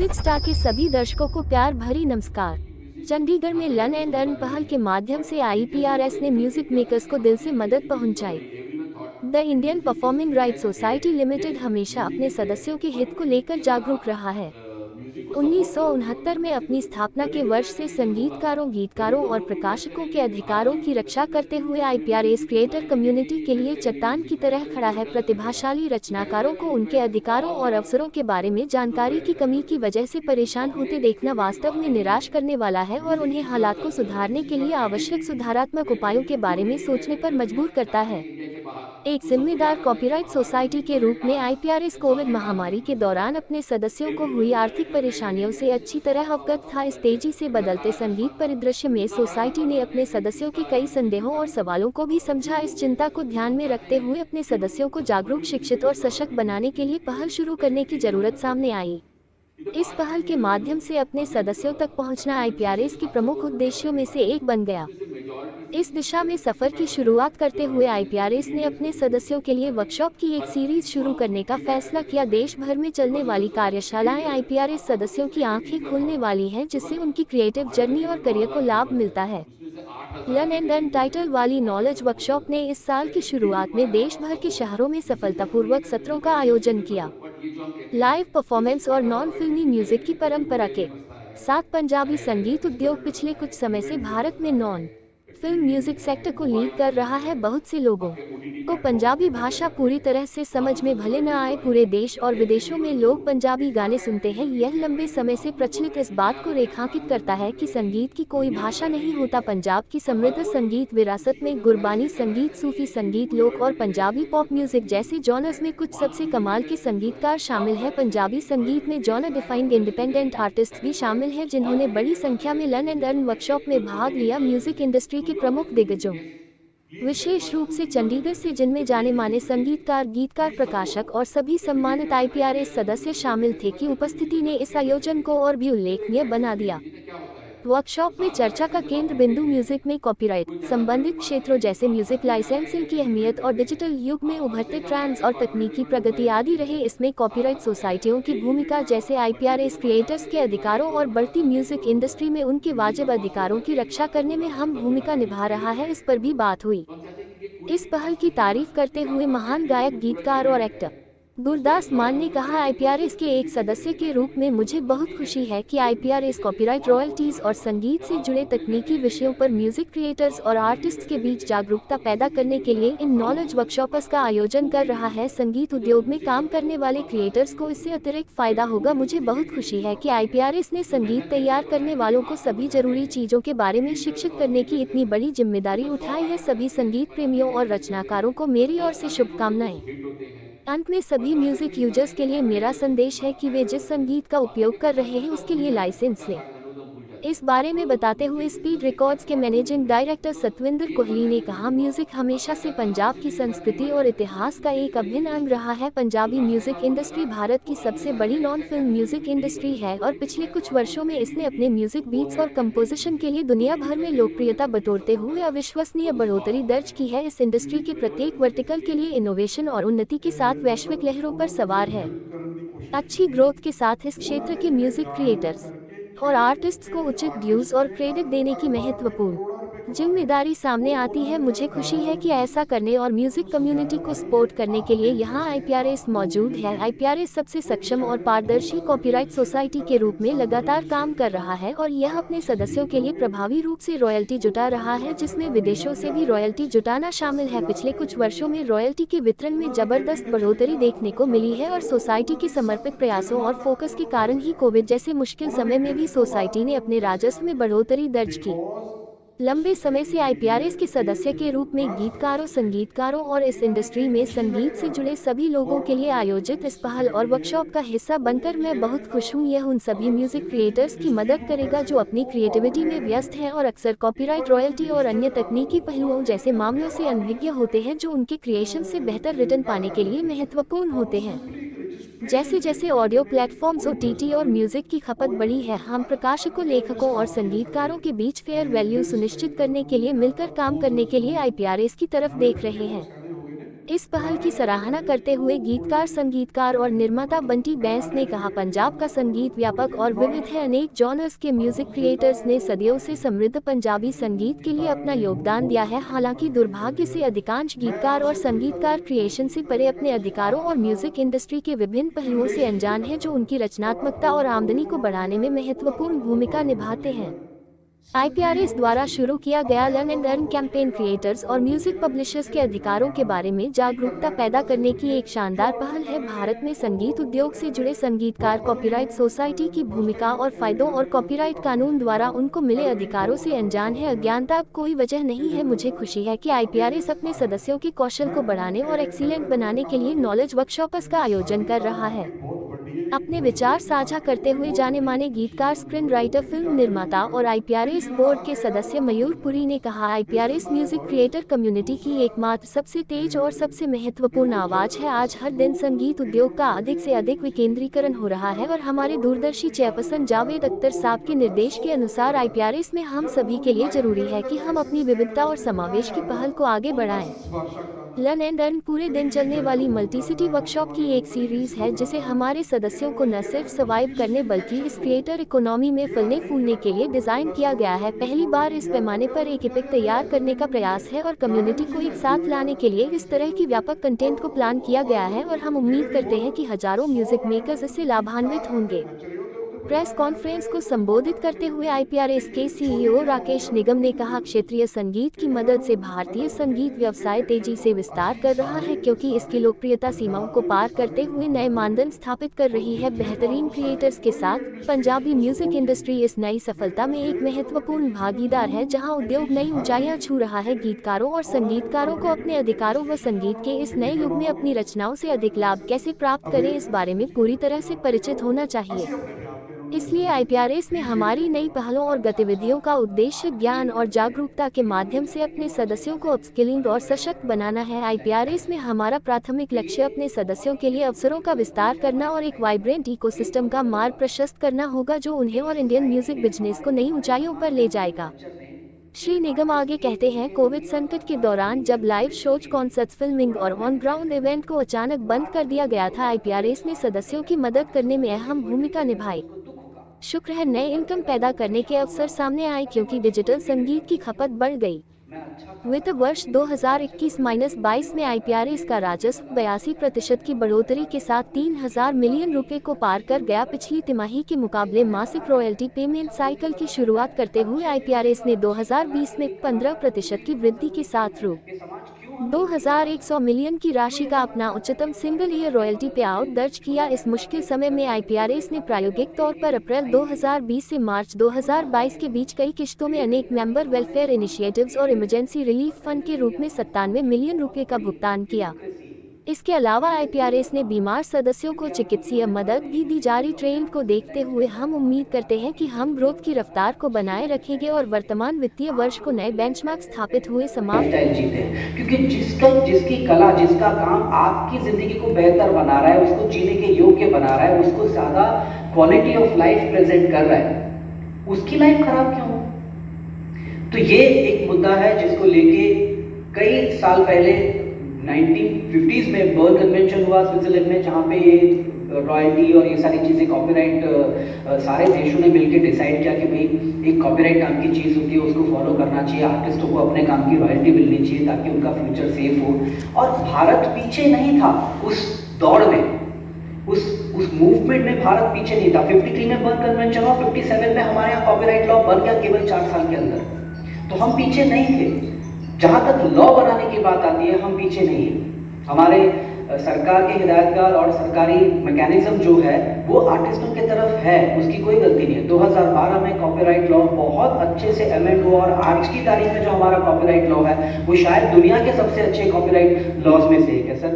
Music star के सभी दर्शकों को प्यार भरी नमस्कार। चंडीगढ़ में लन एंड अर्न पहल के माध्यम से आईपीआरएस ने म्यूजिक मेकर्स को दिल से मदद पहुंचाई। The Indian performing rights society limited हमेशा अपने सदस्यों के हित को लेकर जागरूक रहा है। 1969 में अपनी स्थापना के वर्ष से संगीतकारों, गीतकारों और प्रकाशकों के अधिकारों की रक्षा करते हुए आईपीआरएस क्रिएटर कम्युनिटी के लिए चट्टान की तरह खड़ा है। प्रतिभाशाली रचनाकारों को उनके अधिकारों और अवसरों के बारे में जानकारी की कमी की वजह से परेशान होते देखना वास्तव में निराश करने वाला है और उन्हें हालात को सुधारने के लिए आवश्यक सुधारात्मक उपायों के बारे में सोचने पर मजबूर करता है। एक जिम्मेदार कॉपीराइट सोसाइटी के रूप में आईपीआरएस कोविड महामारी के दौरान अपने सदस्यों को हुई आर्थिक परेशानियों से अच्छी तरह अवगत था। इस तेजी से बदलते संगीत परिदृश्य में सोसाइटी ने अपने सदस्यों के कई संदेहों और सवालों को भी समझा। इस चिंता को ध्यान में रखते हुए अपने सदस्यों को जागरूक, शिक्षित और सशक्त बनाने के लिए पहल शुरू करने की जरूरत सामने आई। इस पहल के माध्यम से अपने सदस्यों तक पहुंचना आईपीआरएस के प्रमुख उद्देश्यों में से एक बन गया। इस दिशा में सफर की शुरुआत करते हुए आईपीआरएस ने अपने सदस्यों के लिए वर्कशॉप की एक सीरीज शुरू करने का फैसला किया। देश भर में चलने वाली कार्यशालाएं आईपीआरएस सदस्यों की आंखें खोलने वाली हैं, जिससे उनकी क्रिएटिव जर्नी और करियर को लाभ मिलता है। लर्न एंड अर्न टाइटल वाली नॉलेज वर्कशॉप ने इस साल की शुरुआत में देश भर के शहरों में सफलतापूर्वक सत्रों का आयोजन किया। लाइव परफॉर्मेंस और नॉन फिल्मी म्यूजिक की परंपरा के साथ पंजाबी संगीत उद्योग पिछले कुछ समय से भारत में नॉन फिल्म म्यूजिक सेक्टर को लीड कर रहा है। बहुत से लोगों को पंजाबी भाषा पूरी तरह से समझ में भले न आए, पूरे देश और विदेशों में लोग पंजाबी गाने सुनते हैं। यह लंबे समय से प्रचलित इस बात को रेखांकित करता है कि संगीत की कोई भाषा नहीं होता। पंजाब की समृद्ध संगीत विरासत में गुरबानी संगीत, सूफी संगीत, लोक और पंजाबी पॉप म्यूजिक जैसे जॉनर्स में कुछ सबसे कमाल के संगीतकार शामिल हैं। पंजाबी संगीत में जॉनर डिफाइंड इंडिपेंडेंट आर्टिस्ट भी शामिल हैं, जिन्होंने बड़ी संख्या में लर्न एंड अर्न वर्कशॉप में भाग लिया। म्यूजिक इंडस्ट्री के प्रमुख दिग्गजों, विशेष रूप से चंडीगढ़ से जिनमें जाने माने संगीतकार, गीतकार, प्रकाशक और सभी सम्मानित आईपीआरएस सदस्य शामिल थे, की उपस्थिति ने इस आयोजन को और भी उल्लेखनीय बना दिया। वर्कशॉप में चर्चा का केंद्र बिंदु म्यूजिक में कॉपीराइट संबंधित क्षेत्रों जैसे म्यूजिक लाइसेंसिंग की अहमियत और डिजिटल युग में उभरते ट्रेंड्स और तकनीकी प्रगति आदि रहे। इसमें कॉपीराइट सोसाइटियों की भूमिका जैसे आईपीआरएस क्रिएटर्स के अधिकारों और बढ़ती म्यूजिक इंडस्ट्री में उनके वाजिब अधिकारों की रक्षा करने में अहम भूमिका निभा रहा है, इस पर भी बात हुई। इस पहल की तारीफ करते हुए महान गायक, गीतकार और एक्टर गुरदास मान ने कहा, आईपीआरएस के एक सदस्य के रूप में मुझे बहुत खुशी है कि आईपीआरएस कॉपीराइट, रॉयल्टीज और संगीत से जुड़े तकनीकी विषयों पर म्यूजिक क्रिएटर्स और आर्टिस्ट्स के बीच जागरूकता पैदा करने के लिए इन नॉलेज वर्कशॉप्स का आयोजन कर रहा है। संगीत उद्योग में काम करने वाले क्रिएटर्स को इससे अतिरिक्त फायदा होगा। मुझे बहुत खुशी है कि आईपीआरएस ने संगीत तैयार करने वालों को सभी जरूरी चीजों के बारे में शिक्षित करने की इतनी बड़ी जिम्मेदारी उठाई है। सभी संगीत प्रेमियों और रचनाकारों को मेरी ओर से शुभकामनाएं। अंत में सभी म्यूजिक यूजर्स के लिए मेरा संदेश है कि वे जिस संगीत का उपयोग कर रहे हैं उसके लिए लाइसेंस लें। इस बारे में बताते हुए स्पीड रिकॉर्ड्स के मैनेजिंग डायरेक्टर सतविंदर कोहली ने कहा, म्यूजिक हमेशा से पंजाब की संस्कृति और इतिहास का एक अभिन्न अंग रहा है। पंजाबी म्यूजिक इंडस्ट्री भारत की सबसे बड़ी नॉन फिल्म म्यूजिक इंडस्ट्री है और पिछले कुछ वर्षों में इसने अपने म्यूजिक बीट्स और कंपोजिशन के लिए दुनिया भर में लोकप्रियता बटोरते हुए अविश्वसनीय बढ़ोतरी दर्ज की है। इस इंडस्ट्री के प्रत्येक वर्टिकल के लिए इनोवेशन और उन्नति के साथ वैश्विक लहरों पर सवार है। अच्छी ग्रोथ के साथ इस क्षेत्र के म्यूजिक क्रिएटर्स और आर्टिस्ट्स को उचित ड्यूज और क्रेडिट देने की महत्वपूर्ण जिम्मेदारी सामने आती है। मुझे खुशी है कि ऐसा करने और म्यूजिक कम्युनिटी को सपोर्ट करने के लिए यहाँ आईपीआरएस मौजूद है। आईपीआरएस सबसे सक्षम और पारदर्शी कॉपीराइट सोसाइटी के रूप में लगातार काम कर रहा है और यह अपने सदस्यों के लिए प्रभावी रूप से रॉयल्टी जुटा रहा है, जिसमें विदेशों से भी रॉयल्टी जुटाना शामिल है। पिछले कुछ वर्षों में रॉयल्टी के वितरण में जबरदस्त बढ़ोतरी देखने को मिली है और सोसाइटी के समर्पित प्रयासों और फोकस के कारण ही कोविड जैसे मुश्किल समय में भी सोसाइटी ने अपने राजस्व में बढ़ोतरी दर्ज की। लंबे समय से आईपीआरएस के सदस्य के रूप में गीतकारों, संगीतकारों और इस इंडस्ट्री में संगीत से जुड़े सभी लोगों के लिए आयोजित इस पहल और वर्कशॉप का हिस्सा बनकर मैं बहुत खुश हूँ। यह उन सभी म्यूजिक क्रिएटर्स की मदद करेगा जो अपनी क्रिएटिविटी में व्यस्त हैं और अक्सर कॉपीराइट, रॉयल्टी और अन्य तकनीकी पहलुओं जैसे मामलों से अनभिज्ञ होते हैं, जो उनके क्रिएशन से बेहतर रिटर्न पाने के लिए महत्वपूर्ण होते हैं। जैसे जैसे ऑडियो प्लेटफॉर्म्स, ओटीटी और म्यूजिक की खपत बढ़ी है, हम प्रकाशकों, लेखकों और संगीतकारों के बीच फेयर वैल्यू सुनिश्चित करने के लिए मिलकर काम करने के लिए आईपीआरएस की तरफ देख रहे हैं। इस पहल की सराहना करते हुए गीतकार, संगीतकार और निर्माता बंटी बैंस ने कहा, पंजाब का संगीत व्यापक और विविध है। अनेक जॉनर्स के म्यूजिक क्रिएटर्स ने सदियों से समृद्ध पंजाबी संगीत के लिए अपना योगदान दिया है। हालांकि दुर्भाग्य से अधिकांश गीतकार और संगीतकार क्रिएशन से परे अपने अधिकारों और म्यूजिक इंडस्ट्री के विभिन्न पहलुओं से अनजान हैं, जो उनकी रचनात्मकता और आमदनी को बढ़ाने में महत्वपूर्ण भूमिका निभाते हैं। IPRS द्वारा शुरू किया गया learn and earn campaign creators और म्यूजिक पब्लिशर्स के अधिकारों के बारे में जागरूकता पैदा करने की एक शानदार पहल है। भारत में संगीत उद्योग से जुड़े संगीतकार कॉपीराइट सोसाइटी की भूमिका और फायदों और कॉपीराइट कानून द्वारा उनको मिले अधिकारों से अनजान है। अज्ञानता अब कोई वजह नहीं है। मुझे खुशी है कि IPRS अपने सदस्यों के कौशल को बढ़ाने और एक्सीलेंट बनाने के लिए नॉलेज वर्कशॉप्स का आयोजन कर रहा है। अपने विचार साझा करते हुए जाने माने गीतकार, स्क्रीन राइटर, फिल्म निर्माता और IPRS बोर्ड के सदस्य मयूर पुरी ने कहा, IPRS म्यूजिक क्रिएटर कम्युनिटी की एकमात्र सबसे तेज और सबसे महत्वपूर्ण आवाज है। आज हर दिन संगीत उद्योग का अधिक से अधिक विकेंद्रीकरण हो रहा है और हमारे दूरदर्शी चेयरपर्सन जावेद अख्तर साहब के निर्देश के अनुसार IPRS में हम सभी के लिए जरूरी है कि हम अपनी विविधता और समावेश की पहल को आगे बढ़ाएं। लर्न एंड अर्न पूरे दिन चलने वाली मल्टीसिटी वर्कशॉप की एक सीरीज है, जिसे हमारे सदस्यों को न सिर्फ सर्वाइव करने बल्कि इस क्रिएटर इकोनॉमी में फलने फूलने के लिए डिजाइन किया गया है। पहली बार इस पैमाने पर एक एपिक तैयार करने का प्रयास है और कम्युनिटी को एक साथ लाने के लिए इस तरह की व्यापक कंटेंट को प्लान किया गया है और हम उम्मीद करते हैं कि हजारों म्यूजिक मेकर्स इससे लाभान्वित होंगे। प्रेस कॉन्फ्रेंस को संबोधित करते हुए IPRS के CEO राकेश निगम ने कहा, क्षेत्रीय संगीत की मदद से भारतीय संगीत व्यवसाय तेजी से विस्तार कर रहा है, क्योंकि इसकी लोकप्रियता सीमाओं को पार करते हुए नए मानदंड स्थापित कर रही है। बेहतरीन क्रिएटर्स के साथ पंजाबी म्यूजिक इंडस्ट्री इस नई सफलता में एक महत्वपूर्ण भागीदार है, जहां उद्योग नई ऊंचाइयां छू रहा है। गीतकारों और संगीतकारों को अपने अधिकारों व संगीत के इस नए युग में अपनी रचनाओं से अधिक लाभ कैसे प्राप्त करें, इस बारे में पूरी तरह से परिचित होना चाहिए। इसलिए IPRS में हमारी नई पहलों और गतिविधियों का उद्देश्य ज्ञान और जागरूकता के माध्यम से अपने सदस्यों को अपस्किलिंग और सशक्त बनाना है। IPRS में हमारा प्राथमिक लक्ष्य अपने सदस्यों के लिए अवसरों का विस्तार करना और एक वाइब्रेंट इकोसिस्टम का मार्ग प्रशस्त करना होगा, जो उन्हें और इंडियन म्यूजिक बिजनेस को नई ऊंचाइयों पर ले जाएगा। श्री निगम आगे कहते हैं, कोविड संकट के दौरान जब लाइव शोज, कॉन्सर्ट्स, फिल्मिंग और ऑन ग्राउंड इवेंट को अचानक बंद कर दिया गया था, IPRS ने सदस्यों की मदद करने में अहम भूमिका निभाई। शुक्र है नए इनकम पैदा करने के अवसर सामने आए, क्योंकि डिजिटल संगीत की खपत बढ़ गई। वित्त वर्ष 2021-22 में IPRS का राजस्व 82% की बढ़ोतरी के साथ 3000 मिलियन रुपए को पार कर गया। पिछली तिमाही के मुकाबले मासिक रॉयल्टी पेमेंट साइकिल की शुरुआत करते हुए IPRS ने 2020 में 15% की वृद्धि के साथ रु. 2100 मिलियन की राशि का अपना उच्चतम सिंगल ईयर रॉयल्टी पे आउट दर्ज किया। इस मुश्किल समय में IPRS ने प्रायोगिक तौर पर अप्रैल 2020 से मार्च 2022 के बीच कई किश्तों में अनेक मेंबर वेलफेयर इनिशिएटिव्स और इमरजेंसी रिलीफ फंड के रूप में 97 मिलियन रुपए का भुगतान किया। इसके अलावा IPRS ने बीमार सदस्यों को चिकित्सीय मदद भी दी। जारी ट्रेंड को देखते हुए हम उम्मीद करते हैं कि हम ग्रोथ की रफ्तार को बनाए रखेंगे और वर्तमान वित्तीय वर्ष को नए बेंचमार्क स्थापित हुए समाप्त जीते, क्योंकि जिसकी कला, जिसका काम आपकी जिंदगी को बेहतर बना रहा है, उसको जीने के योग्य बना रहा है, उसको ज्यादा क्वालिटी ऑफ लाइफ प्रेजेंट कर रहा है, उसकी लाइफ खराब क्यों? तो ये एक मुद्दा है जिसको लेके कई साल पहले 1950s में बर्न कन्वेंशन हुआ स्विट्जरलैंड में, जहाँ पे ये रॉयल्टी और ये सारी चीज़ें कॉपीराइट सारे देशों ने मिलकर डिसाइड किया कि भाई एक कॉपीराइट नाम की चीज़ होती है, उसको फॉलो करना चाहिए, आर्टिस्टों को अपने काम की रॉयल्टी मिलनी चाहिए ताकि उनका फ्यूचर सेफ हो। और भारत पीछे नहीं था उस दौड़ में, उस मूवमेंट में भारत पीछे नहीं था। 53 में बर्न कन्वेंशन हुआ, 57 में हमारे यहाँ कॉपीराइट लॉ बन गया केवल 4 साल के अंदर। तो हम पीछे नहीं थे। जहां तक लॉ बनाने की बात आती है, हम पीछे नहीं है। हमारे सरकार के हिदायतकार और सरकारी मैकेनिज्म जो है वो आर्टिस्टों की तरफ है, उसकी कोई गलती नहीं है। 2012 में कॉपीराइट लॉ बहुत अच्छे से अमेंड हुआ और आज की तारीख में जो हमारा कॉपीराइट लॉ है वो शायद दुनिया के सबसे अच्छे कॉपीराइट लॉज में से एक है। सर